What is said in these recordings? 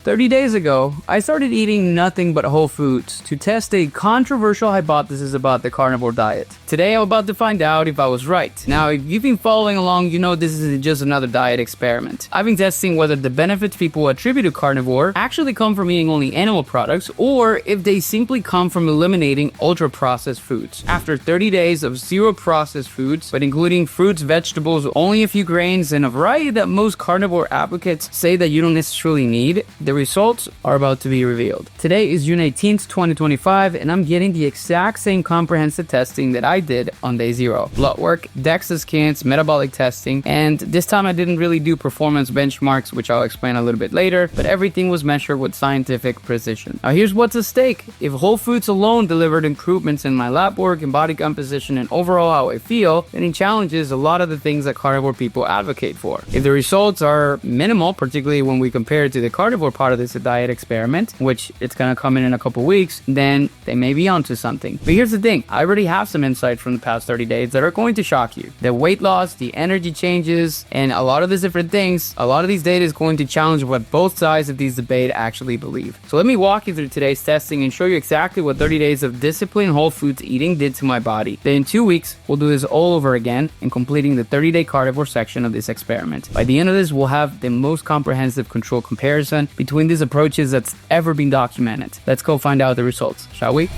30 days ago, I started eating nothing but whole foods to test a controversial hypothesis about the carnivore diet. Today, I'm about to find out if I was right. Now, if you've been following along, you know this isn't just another diet experiment. I've been testing whether the benefits people attribute to carnivore actually come from eating only animal products, or if they simply come from eliminating ultra-processed foods. After 30 days of zero processed foods, but including fruits, vegetables, only a few grains, and a variety that most carnivore advocates say that you don't necessarily need, the results are about to be revealed. Today is June 18th, 2025, and I'm getting the exact same comprehensive testing that I did on day 0. Blood work, DEXA scans, metabolic testing, and this time I didn't really do performance benchmarks, which I'll explain a little bit later, but everything was measured with scientific precision. Now here's what's at stake. If whole foods alone delivered improvements in my lab work and body composition and overall how I feel, then it challenges a lot of the things that carnivore people advocate for. If the results are minimal, particularly when we compare it to the carnivore part of this diet experiment, which it's gonna come in a couple weeks, then they may be onto something. But here's the thing, I already have some insights from the past 30 days that are going to shock you. The weight loss, the energy changes, and a lot of these different things, a lot of these data is going to challenge what both sides of these debate actually believe. So let me walk you through today's testing and show you exactly what 30 days of disciplined whole foods eating did to my body. Then in 2 weeks, we'll do this all over again and completing the 30-day carnivore section of this experiment. By the end of this, we'll have the most comprehensive control comparison between these approaches that's ever been documented. Let's go find out the results, shall we?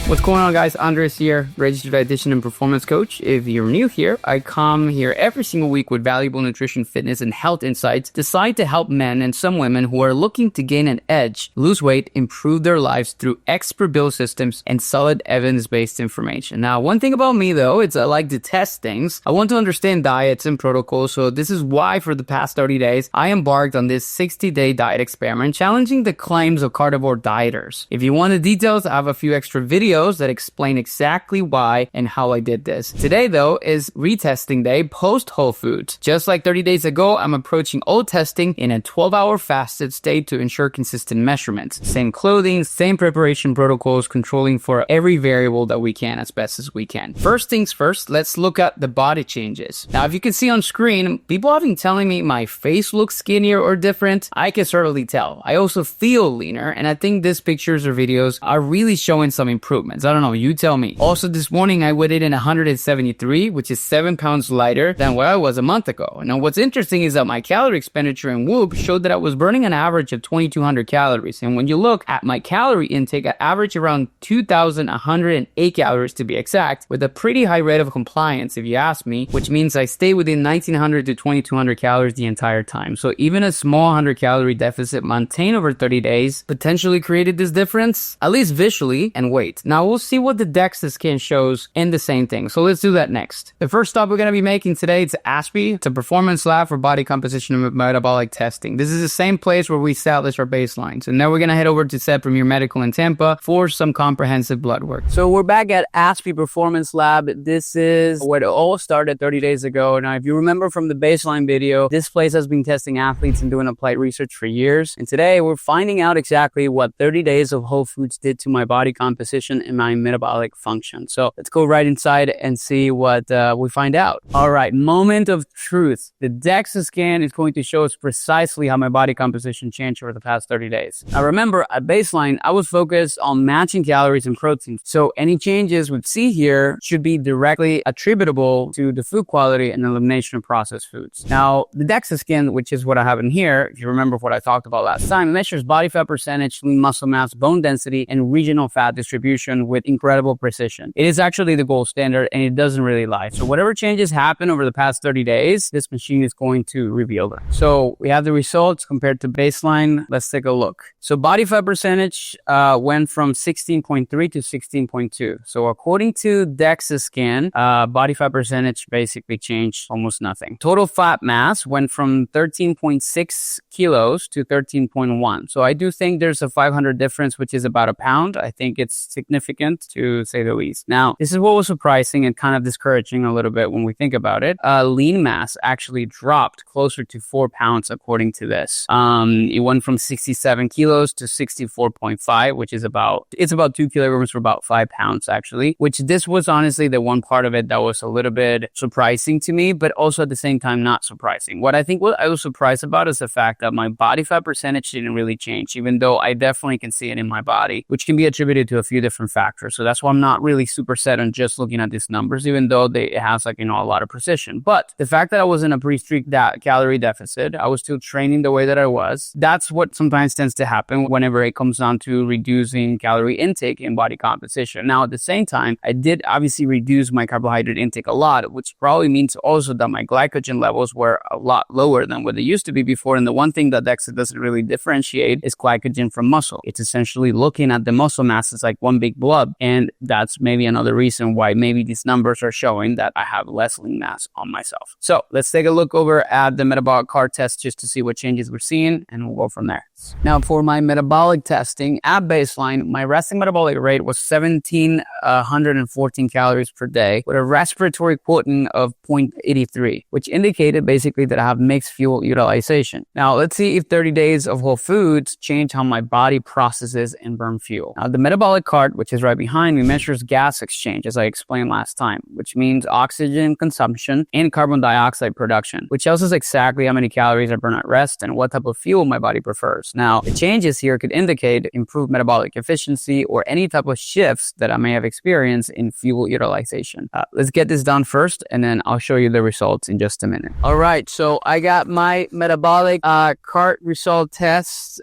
What's going on, guys? Andres here, registered dietitian and performance coach. If you're new here, I come here every single week with valuable nutrition, fitness, and health insights designed to help men and some women who are looking to gain an edge, lose weight, improve their lives through expert build systems and solid evidence-based information. Now, one thing about me though, it's I like to test things. I want to understand diets and protocols, so this is why for the past 30 days, I embarked on this 60-day diet experiment, challenging the claims of carnivore dieters. If you want the details, I have a few extra videos that explain exactly why and how I did this. Today though is retesting day post whole foods. Just like 30 days ago, I'm approaching all testing in a 12-hour fasted state to ensure consistent measurements. Same clothing, same preparation protocols, controlling for every variable that we can as best as we can. First things first, let's look at the body changes. Now, if you can see on screen, people have been telling me my face looks skinnier or different. I can certainly tell. I also feel leaner, and I think these pictures or videos are really showing some improvement. I don't know, you tell me. Also, this morning I weighed in 173, which is 7 pounds lighter than what I was a month ago. Now, what's interesting is that my calorie expenditure in Whoop showed that I was burning an average of 2,200 calories. And when you look at my calorie intake, I average around 2,108 calories to be exact, with a pretty high rate of compliance, if you ask me, which means I stay within 1,900 to 2,200 calories the entire time. So even a small 100 calorie deficit maintained over 30 days potentially created this difference, at least visually, and weight. Now we'll see what the DEXA scan shows in the same thing. So let's do that next. The first stop we're going to be making today is ASPE. It's a performance lab for body composition and metabolic testing. This is the same place where we establish our baselines. And now we're going to head over to Set Premier Medical in Tampa for some comprehensive blood work. So we're back at ASPE Performance Lab. This is where it all started 30 days ago. Now, if you remember from the baseline video, this place has been testing athletes and doing applied research for years. And today we're finding out exactly what 30 days of whole foods did to my body composition and my metabolic function. So let's go right inside and see what we find out. All right, moment of truth. The DEXA scan is going to show us precisely how my body composition changed over the past 30 days. Now remember, at baseline, I was focused on matching calories and proteins. So any changes we see here should be directly attributable to the food quality and elimination of processed foods. Now, the DEXA scan, which is what I have in here, if you remember what I talked about last time, measures body fat percentage, lean muscle mass, bone density, and regional fat distribution with incredible precision. It is actually the gold standard and it doesn't really lie. So whatever changes happen over the past 30 days, this machine is going to reveal them. So we have the results compared to baseline. Let's take a look. So body fat percentage went from 16.3 to 16.2. So according to DEXA scan, body fat percentage basically changed almost nothing. Total fat mass went from 13.6 kilos to 13.1. So I do think there's a 500 difference, which is about a pound. I think it's significant significant, to say the least. Now, this is what was surprising and kind of discouraging a little bit when we think about it. Lean mass actually dropped closer to 4 pounds according to this. It went from 67 kilos to 64.5, which is about 2 kilograms for about 5 pounds actually, which this was honestly the one part of it that was a little bit surprising to me, but also at the same time not surprising. What I was surprised about is the fact that my body fat percentage didn't really change, even though I definitely can see it in my body, which can be attributed to a few different factors. So that's why I'm not really super set on just looking at these numbers, even though it has a lot of precision. But the fact that I was in a pretty strict calorie deficit, I was still training the way that I was. That's what sometimes tends to happen whenever it comes down to reducing calorie intake and body composition. Now, at the same time, I did obviously reduce my carbohydrate intake a lot, which probably means also that my glycogen levels were a lot lower than what they used to be before. And the one thing that DEXA doesn't really differentiate is glycogen from muscle. It's essentially looking at the muscle mass as like one big blob. And that's maybe another reason why maybe these numbers are showing that I have less lean mass on myself. So let's take a look over at the metabolic card test just to see what changes we're seeing, and we'll go from there. Now, for my metabolic testing at baseline, my resting metabolic rate was 1,714 calories per day with a respiratory quotient of 0.83, which indicated basically that I have mixed fuel utilization. Now, let's see if 30 days of whole foods change how my body processes and burn fuel. Now, the metabolic cart, which is right behind me, measures gas exchange, as I explained last time, which means oxygen consumption and carbon dioxide production, which tells us exactly how many calories I burn at rest and what type of fuel my body prefers. Now, the changes here could indicate improved metabolic efficiency or any type of shifts that I may have experienced in fuel utilization. Let's get this done first, and then I'll show you the results in just a minute. All right, so I got my metabolic cart result tests.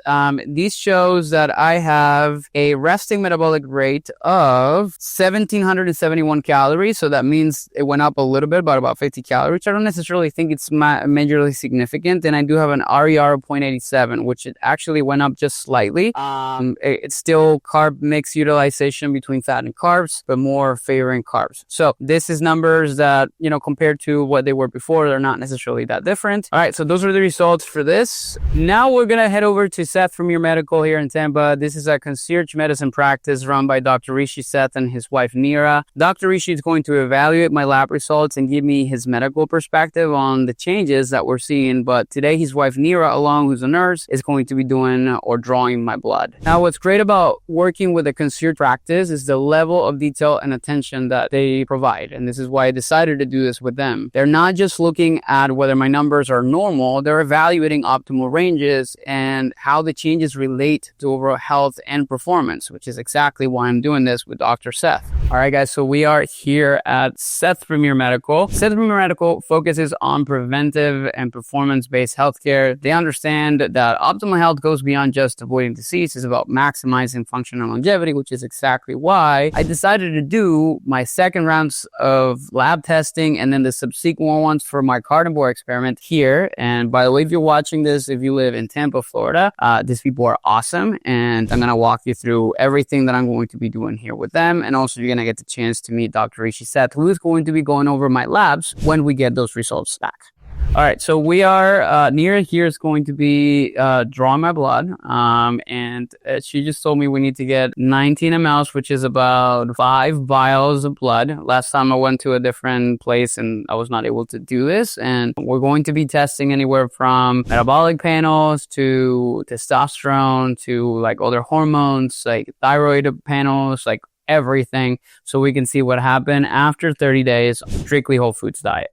This shows that I have a resting metabolic rate of 1,771 calories. So that means it went up a little bit, about 50 calories. I don't necessarily think it's majorly significant. And I do have an RER of 0.87, which it actually went up just slightly. It's still carb mix utilization between fat and carbs, but more favoring carbs. So this is numbers that, compared to what they were before, they're not necessarily that different. All right, so those are the results for this. Now we're going to head over to Seth from Your Medical here in Tampa. This is a concierge medicine practice run by Dr. Rishi Seth and his wife, Neera. Dr. Rishi is going to evaluate my lab results and give me his medical perspective on the changes that we're seeing. But today, his wife, Neera, along who's a nurse, is going to be doing or drawing my blood. Now, what's great about working with a concierge practice is the level of detail and attention that they provide. And this is why I decided to do this with them. They're not just looking at whether my numbers are normal, they're evaluating optimal ranges and how the changes relate to overall health and performance, which is exactly why I'm doing this with Dr. Seth. All right, guys, so we are here at Seth from Your Medical. Seth from Your Medical focuses on preventive and performance-based healthcare. They understand that optimal health goes beyond just avoiding disease. It's about maximizing function and longevity, which is exactly why I decided to do my second rounds of lab testing and then the subsequent ones for my carnivore experiment here. And by the way, if you're watching this, if you live in Tampa, Florida, these people are awesome. And I'm going to walk you through everything that I'm going to be doing here with them. And also, you're going to get the chance to meet Dr. Rishi Seth, who is going to be going over my labs when we get those results back. All right, so we are, Neera here is going to be drawing my blood, and she just told me we need to get 19 mLs, which is about 5 vials of blood. Last time I went to a different place and I was not able to do this, and we're going to be testing anywhere from metabolic panels to testosterone to like other hormones, like thyroid panels, like everything, so we can see what happened after 30 days strictly whole foods diet.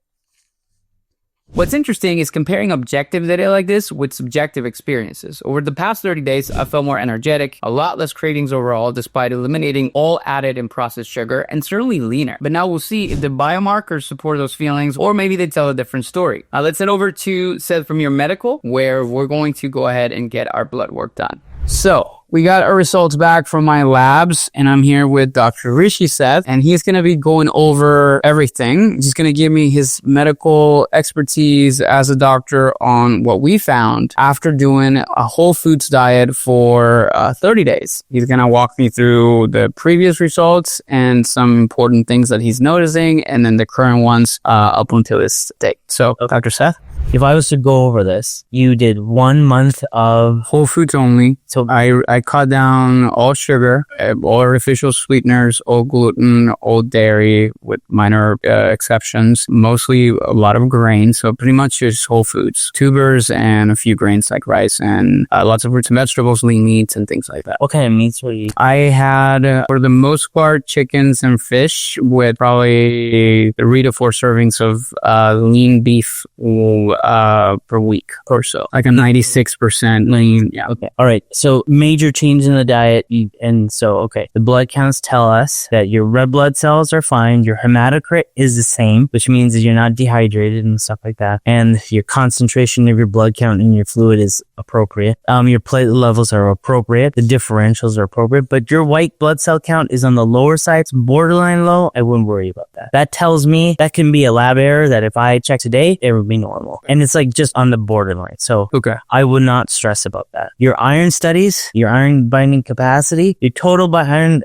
What's interesting is comparing objective data like this with subjective experiences. Over the past 30 days, I felt more energetic, a lot less cravings overall, despite eliminating all added and processed sugar, and certainly leaner. But now we'll see if the biomarkers support those feelings, or maybe they tell a different story. Let's head over to Seth from Your Medical, where we're going to go ahead and get our blood work done. So, we got our results back from my labs, and I'm here with Dr. Rishi Seth, and he's going to be going over everything. He's going to give me his medical expertise as a doctor on what we found after doing a whole foods diet for 30 days. He's going to walk me through the previous results and some important things that he's noticing, and then the current ones up until this date. So, Dr. Seth? if I was to go over this, you did 1 month of Whole foods only. So I cut down all sugar, all artificial sweeteners, all gluten, all dairy, with minor exceptions. Mostly a lot of grains, so pretty much just whole foods, tubers, and a few grains like rice, and lots of fruits and vegetables, lean meats, and things like that. what kind of meats were you eating? I had, for the most part, chickens and fish, with probably 3 to 4 servings of lean beef per week or so, like a 96% lean. Yeah. Okay. All right. So major change in the diet. The blood counts tell us that your red blood cells are fine. Your hematocrit is the same, which means that you're not dehydrated and stuff like that. And your concentration of your blood count in your fluid is appropriate. Your platelet levels are appropriate. The differentials are appropriate, but your white blood cell count is on the lower side. It's borderline low. I wouldn't worry about that. That tells me that can be a lab error that if I check today, it would be normal. And it's like just on the borderline. So Okay. I would not stress about that. Your iron studies, your iron binding capacity, your total iron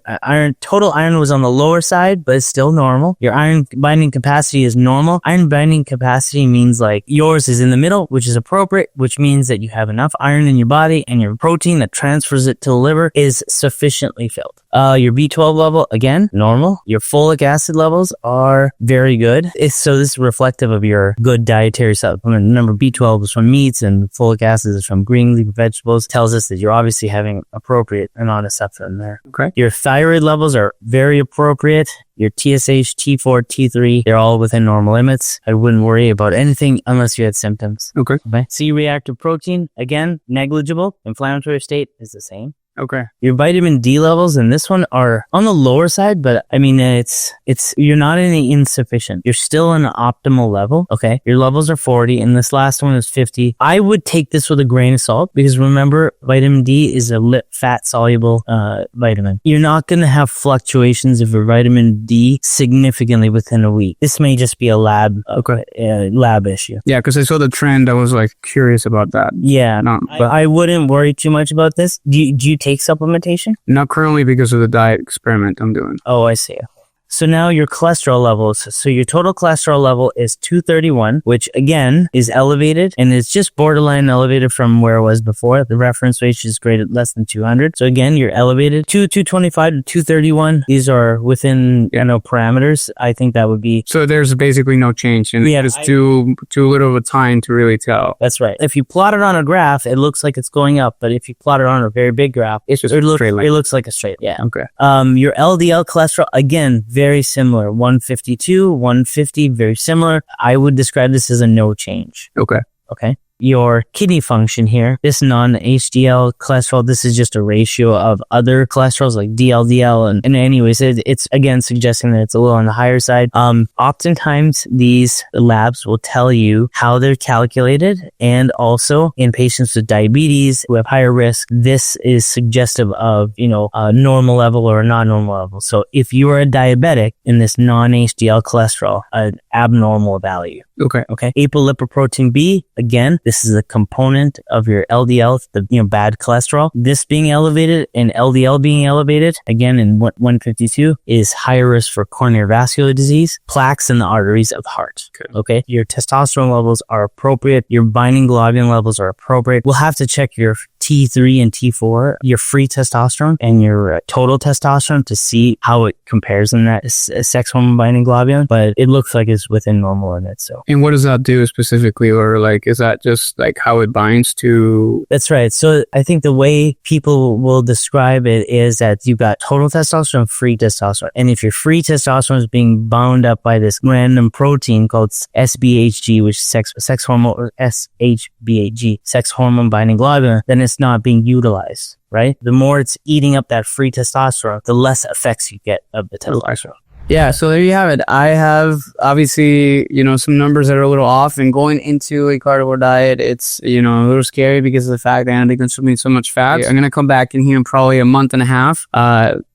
was on the lower side, but it's still normal. Your iron binding capacity is normal. Iron binding capacity means like yours is in the middle, which is appropriate, which means that you have enough iron in your body and your protein that transfers it to the liver is sufficiently filled. Your B12 level, again, normal. Your folic acid levels are very good. So this is reflective of your good dietary supplement. Remember, B12 is from meats and folic acid is from green leafy vegetables. Tells us that you're obviously having appropriate amount of stuff in there. Okay. Your thyroid levels are very appropriate. Your TSH, T4, T3, they're all within normal limits. I wouldn't worry about anything unless you had symptoms. Okay. C-reactive protein, again, negligible. Inflammatory state is the same. Okay. Your vitamin D levels in this one are on the lower side, but I mean, you're not any insufficient. You're still an optimal level. Okay. Your levels are 40 and this last one is 50. I would take this with a grain of salt because remember, vitamin D is a fat soluble, vitamin. You're not going to have fluctuations of your vitamin D significantly within a week. This may just be a lab issue. Yeah. Cause I saw the trend. I was like curious about that. Yeah. I wouldn't worry too much about this. Do you take supplementation? Not currently because of the diet experiment I'm doing. Oh, I see. So now your cholesterol levels. So your total cholesterol level is 231, which again is elevated and it's just borderline elevated from where it was before. The reference range is less than 200. So again, you're elevated to 225 to 231. These are within, parameters. I think that would be. So there's basically no change and it's too little of a time to really tell. That's right. If you plot it on a graph, it looks like it's going up. But if you plot it on a very big graph, it looks like a straight line. Yeah. Okay. Your LDL cholesterol, again, very similar. 152, 150, very similar. I would describe this as a no change. Okay. Okay. Your kidney function here, this non-HDL cholesterol, this is just a ratio of other cholesterols like DLDL. And anyways, it's again suggesting that it's a little on the higher side. Oftentimes these labs will tell you how they're calculated. And also in patients with diabetes who have higher risk, this is suggestive of, a normal level or a non-normal level. So if you are a diabetic in this non-HDL cholesterol, an abnormal value. Okay. Apolipoprotein B, again, this is a component of your LDL, the bad cholesterol. This being elevated and LDL being elevated, again in 152, is higher risk for coronary vascular disease, plaques in the arteries of the heart. Okay. Your testosterone levels are appropriate. Your binding globulin levels are appropriate. We'll have to check your T3 and T4, your free testosterone and your total testosterone to see how it compares in that sex hormone binding globulin, but it looks like it's within normal limits. So. And what does that do specifically? Or is that just how it binds to? That's right. So I think the way people will describe it is that you've got total testosterone, free testosterone. And if your free testosterone is being bound up by this random protein called SBHG, which is sex hormone, or SHBHG, sex hormone binding globulin, then it's not being utilized, right? The more it's eating up that free testosterone, the less effects you get of the testosterone. Yeah, so there you have it. I have obviously, some numbers that are a little off, and going into a carnivore diet, it's, a little scary because of the fact that I'm consuming so much fat. I'm going to come back in here in probably a month and a half,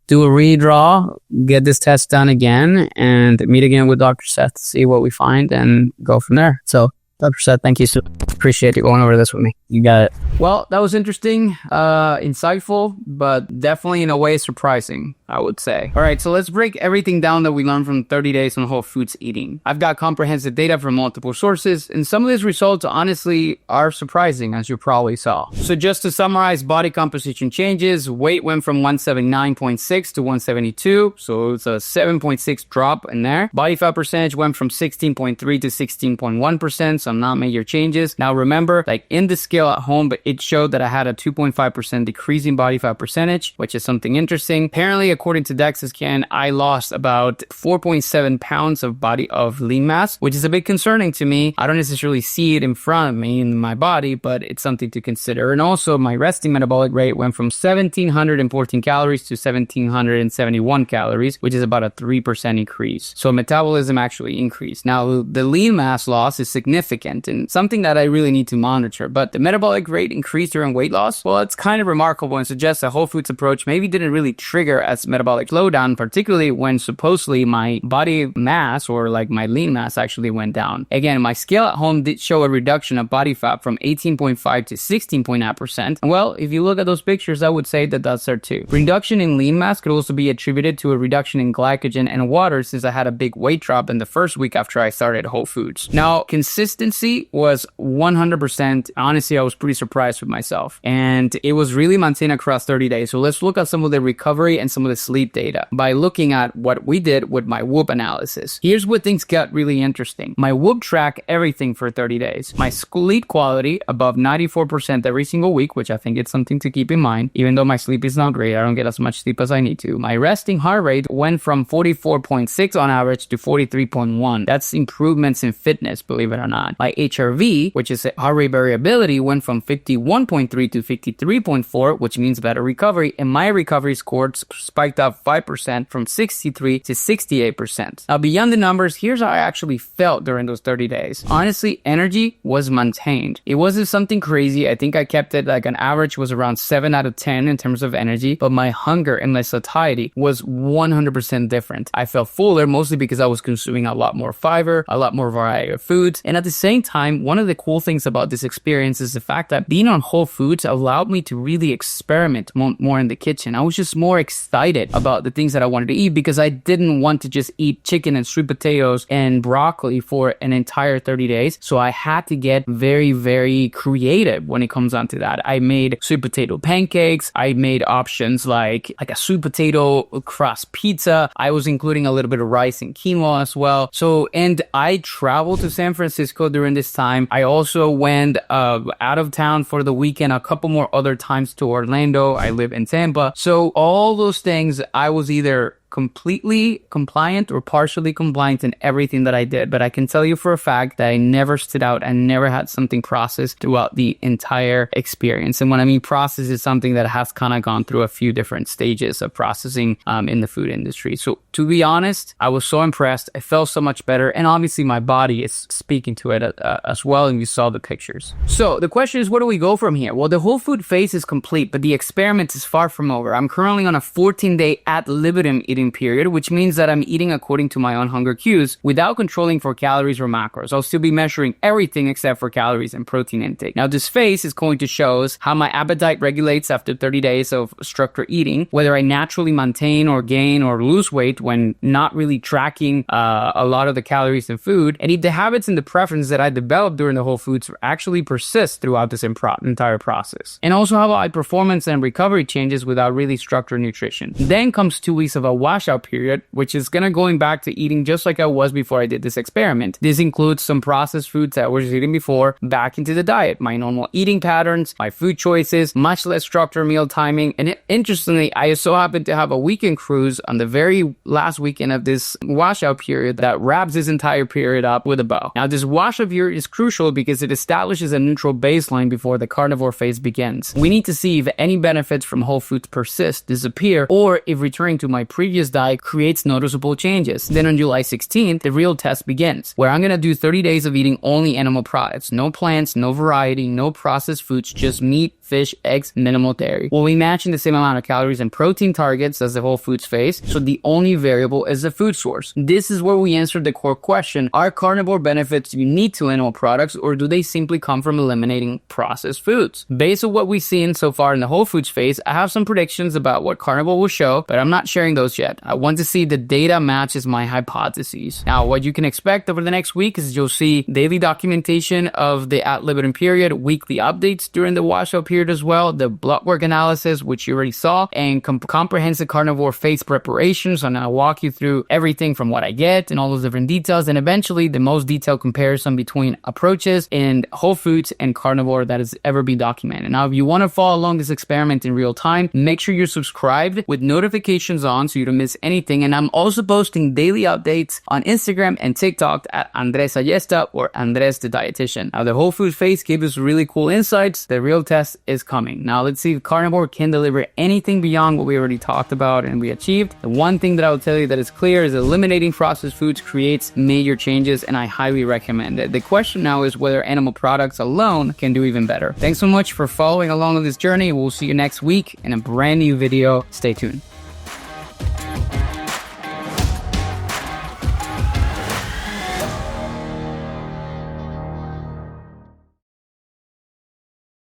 do a redraw, get this test done again, and meet again with Dr. Seth to see what we find and go from there. So Dr. Seth, thank you so much. Appreciate you going over this with me. You got it. Well, that was interesting, insightful, but definitely in a way surprising. I would say. All right, so let's break everything down that we learned from 30 days on whole foods eating. I've got comprehensive data from multiple sources, and some of these results honestly are surprising, as you probably saw. So just to summarize, body composition changes. Weight went from 179.6 to 172, so it's a 7.6 drop in there. Body fat percentage went from 16.3 to 16.1%, so not major changes. Now remember, like in the scale at home, but it showed that I had a 2.5% decrease in body fat percentage, which is something interesting. Apparently, according to DEXA scan, I lost about 4.7 pounds of lean mass, which is a bit concerning to me. I don't necessarily see it in front of me in my body, but it's something to consider. And also, my resting metabolic rate went from 1,714 calories to 1,771 calories, which is about a 3% increase. So metabolism actually increased. Now, the lean mass loss is significant and something that I really need to monitor, but the metabolic rate increase during weight loss, well, it's kind of remarkable and suggests a whole foods approach maybe didn't really trigger as metabolic slowdown, particularly when supposedly my body mass or like my lean mass actually went down. Again, my scale at home did show a reduction of body fat from 18.5 to 16.9%. And well, if you look at those pictures, I would say that that's there too. Reduction in lean mass could also be attributed to a reduction in glycogen and water, since I had a big weight drop in the first week after I started Whole Foods. Now, consistency was 100%. Honestly, I was pretty surprised with myself, and it was really maintained across 30 days. So let's look at some of the recovery and some of the sleep data by looking at what we did with my Whoop analysis. Here's where things got really interesting. My Whoop tracked everything for 30 days. My sleep quality above 94% every single week, which I think it's something to keep in mind. Even though my sleep is not great, I don't get as much sleep as I need to. My resting heart rate went from 44.6 on average to 43.1. That's improvements in fitness, believe it or not. My HRV, which is heart rate variability, went from 51.3 to 53.4, which means better recovery. And my recovery score spiked up 5% from 63 to 68%. Now, beyond the numbers, here's how I actually felt during those 30 days. Honestly, energy was maintained. It wasn't something crazy. I think I kept it like an average was around 7 out of 10 in terms of energy, but my hunger and my satiety was 100% different. I felt fuller, mostly because I was consuming a lot more fiber, a lot more variety of foods. And at the same time, one of the cool things about this experience is the fact that being on Whole Foods allowed me to really experiment more in the kitchen. I was just more excited about the things that I wanted to eat because I didn't want to just eat chicken and sweet potatoes and broccoli for an entire 30 days. So I had to get very, very creative when it comes down to that. I made sweet potato pancakes. I made options like a sweet potato crust pizza. I was including a little bit of rice and quinoa as well. So, and I traveled to San Francisco during this time. I also went out of town for the weekend a couple more other times to Orlando. I live in Tampa. So all those things, I was either completely compliant or partially compliant in everything that I did. But I can tell you for a fact that I never stood out and never had something processed throughout the entire experience. And when I mean process, is something that has kind of gone through a few different stages of processing in the food industry. So to be honest, I was so impressed. I felt so much better. And obviously my body is speaking to it as well. And you saw the pictures. So the question is, where do we go from here? Well, the whole food phase is complete, but the experiment is far from over. I'm currently on a 14-day at Libitum eating period, which means that I'm eating according to my own hunger cues without controlling for calories or macros. I'll still be measuring everything except for calories and protein intake. Now, this phase is going to show us how my appetite regulates after 30 days of structured eating, whether I naturally maintain or gain or lose weight when not really tracking a lot of the calories in food, and if the habits and the preferences that I developed during the Whole Foods actually persist throughout this entire process. And also how my performance and recovery changes without really structured nutrition. Then comes 2 weeks of a washout period, which is going back to eating just like I was before I did this experiment. This includes some processed foods that I was eating before back into the diet, my normal eating patterns, my food choices, much less structured meal timing. And interestingly, I so happened to have a weekend cruise on the very last weekend of this washout period that wraps this entire period up with a bow. Now, this washout period is crucial because it establishes a neutral baseline before the carnivore phase begins. We need to see if any benefits from Whole Foods persist, disappear, or if returning to my previous diet creates noticeable changes. Then on July 16th, the real test begins, where I'm going to do 30 days of eating only animal products. No plants, no variety, no processed foods, just meat, fish, eggs, minimal dairy. We'll be matching the same amount of calories and protein targets as the whole foods phase, so the only variable is the food source. This is where we answer the core question: are carnivore benefits unique to animal products, or do they simply come from eliminating processed foods? Based on what we've seen so far in the whole foods phase, I have some predictions about what carnivore will show, but I'm not sharing those yet. I want to see the data matches my hypotheses. Now, what you can expect over the next week is you'll see daily documentation of the at Libitum period, weekly updates during the washout period as well, the blood work analysis, which you already saw, and comprehensive carnivore phase preparations. And I'll walk you through everything from what I get and all those different details, and eventually the most detailed comparison between approaches in whole foods and carnivore that has ever been documented. Now, if you want to follow along this experiment in real time, make sure you're subscribed with notifications on so you don't miss anything. And I'm also posting daily updates on Instagram and TikTok at Andres Ayesta or Andres the Dietitian. Now, the whole food phase gave us really cool insights. The real test is coming. Now, let's see if carnivore can deliver anything beyond what we already talked about and we achieved. The one thing that I will tell you that is clear is eliminating processed foods creates major changes, and I highly recommend it. The question now is whether animal products alone can do even better. Thanks so much for following along on this journey. We'll see you next week in a brand new video. Stay tuned.